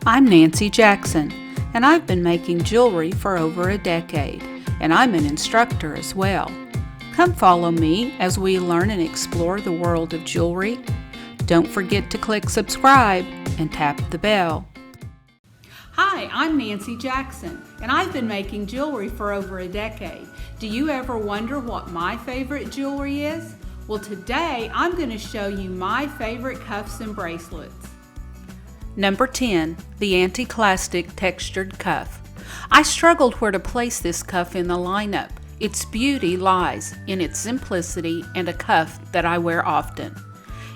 I'm Nancy Jackson, and I've been making jewelry for over a decade, and I'm an instructor as well. Come follow me as we learn and explore the world of jewelry. Don't forget to click subscribe and tap the bell. Hi, I'm Nancy Jackson, and I've been making jewelry for over a decade. Do you ever wonder what my favorite jewelry is? Well, today I'm going to show you my favorite cuffs and bracelets. Number 10, the anti-Lastic textured cuff. I struggled where to place this cuff in the lineup. Its beauty lies in its simplicity and a cuff that I wear often.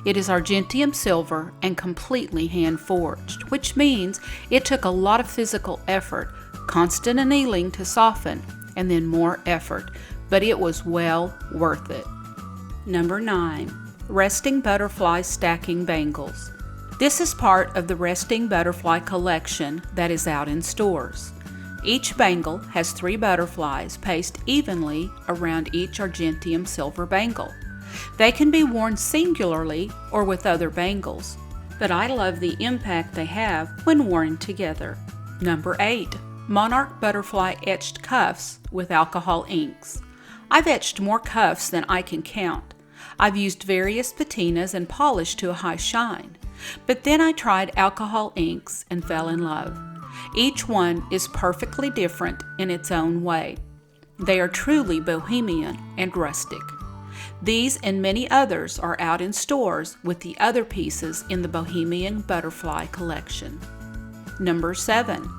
It is argentium silver and completely hand forged, which means it took a lot of physical effort, constant annealing to soften, and then more effort, but it was well worth it. Number 9, resting butterfly stacking bangles. This is part of the resting butterfly collection that is out in stores. Each bangle has 3 butterflies pasted evenly around each argentium silver bangle. They can be worn singularly or with other bangles, but I love the impact they have when worn together. Number 8, monarch butterfly etched cuffs with alcohol inks. I've etched more cuffs than I can count. I've used various patinas and polish to a high shine. But then I tried alcohol inks and fell in love. Each one is perfectly different in its own way. They are truly bohemian and rustic. These and many others are out in stores with the other pieces in the Bohemian Butterfly collection. Number 7,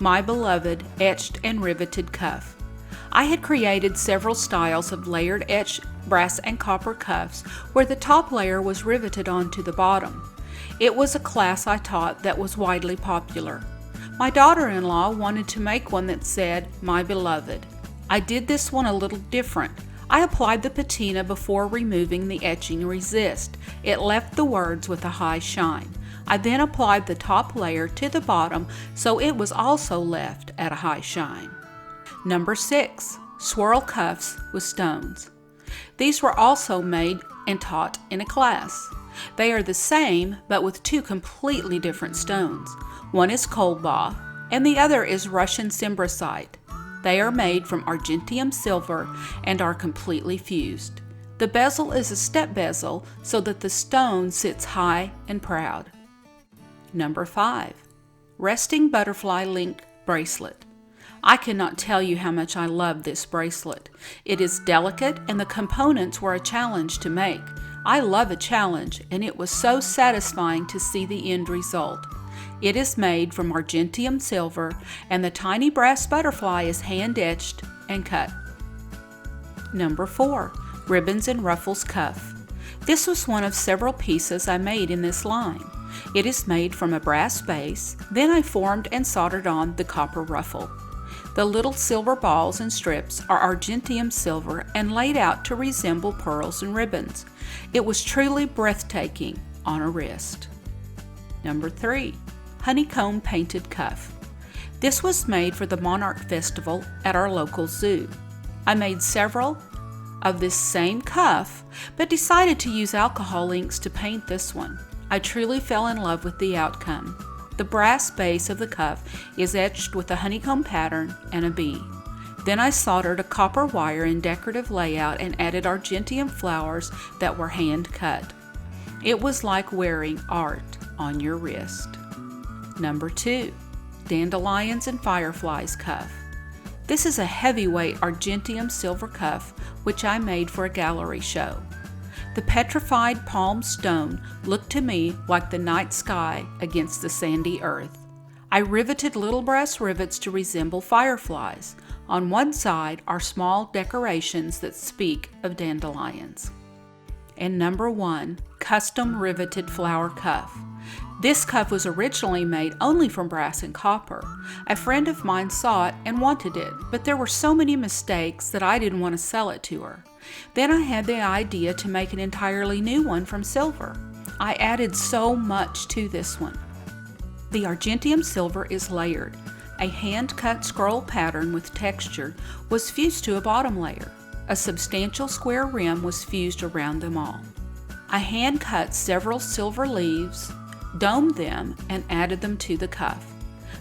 my beloved etched and riveted cuff. I had created several styles of layered etched brass and copper cuffs where the top layer was riveted onto the bottom. It was a class I taught that was widely popular. My daughter-in-law wanted to make one that said, "My beloved." I did this one a little different. I applied the patina before removing the etching resist. It left the words with a high shine. I then applied the top layer to the bottom so it was also left at a high shine. Number 6, swirl cuffs with stones. These were also made and taught in a class. They are the same, but with 2 completely different stones. One is cobalt, and the other is Russian cimbrosite. They are made from argentium silver and are completely fused. The bezel is a step bezel so that the stone sits high and proud. Number 5, resting butterfly link bracelet. I cannot tell you how much I love this bracelet. It is delicate and the components were a challenge to make. I love a challenge, and it was so satisfying to see the end result. It is made from argentium silver, and the tiny brass butterfly is hand-etched and cut. Number 4, ribbons and ruffles cuff. This was one of several pieces I made in this line. It is made from a brass base, then I formed and soldered on the copper ruffle. The little silver balls and strips are argentium silver and laid out to resemble pearls and ribbons. It was truly breathtaking on a wrist. Number 3, honeycomb painted cuff. This was made for the Monarch Festival at our local zoo. I made several of this same cuff, but decided to use alcohol inks to paint this one. I truly fell in love with the outcome. The brass base of the cuff is etched with a honeycomb pattern and a bee. Then I soldered a copper wire in decorative layout and added argentium flowers that were hand cut. It was like wearing art on your wrist. Number 2, Dandelions and Fireflies cuff. This is a heavyweight argentium silver cuff which I made for a gallery show. The petrified palm stone looked to me like the night sky against the sandy earth. I riveted little brass rivets to resemble fireflies. On one side are small decorations that speak of dandelions. And number 1, custom riveted flower cuff. This cuff was originally made only from brass and copper. A friend of mine saw it and wanted it, but there were so many mistakes that I didn't want to sell it to her. Then I had the idea to make an entirely new one from silver. I added so much to this one. The argentium silver is layered. A hand-cut scroll pattern with texture was fused to a bottom layer. A substantial square rim was fused around them all. I hand-cut several silver leaves, domed them, and added them to the cuff.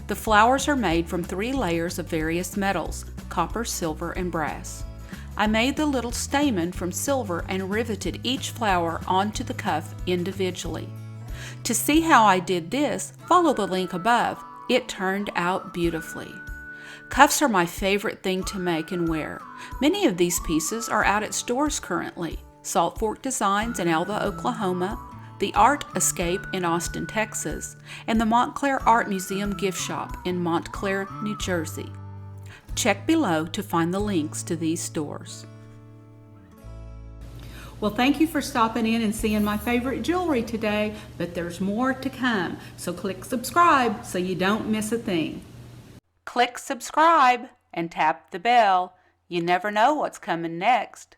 The flowers are made from 3 layers of various metals: copper, silver, and brass. I made the little stamen from silver and riveted each flower onto the cuff individually. To see how I did this, follow the link above. It turned out beautifully. Cuffs are my favorite thing to make and wear. Many of these pieces are out at stores currently: Salt Fork Designs in Alva, Oklahoma, the Art Escape in Austin, Texas, and the Montclair Art Museum gift shop in Montclair, New Jersey. Check below to find the links to these stores. Well, thank you for stopping in and seeing my favorite jewelry today, but there's more to come, so click subscribe so you don't miss a thing. Click subscribe and tap the bell. You never know what's coming next.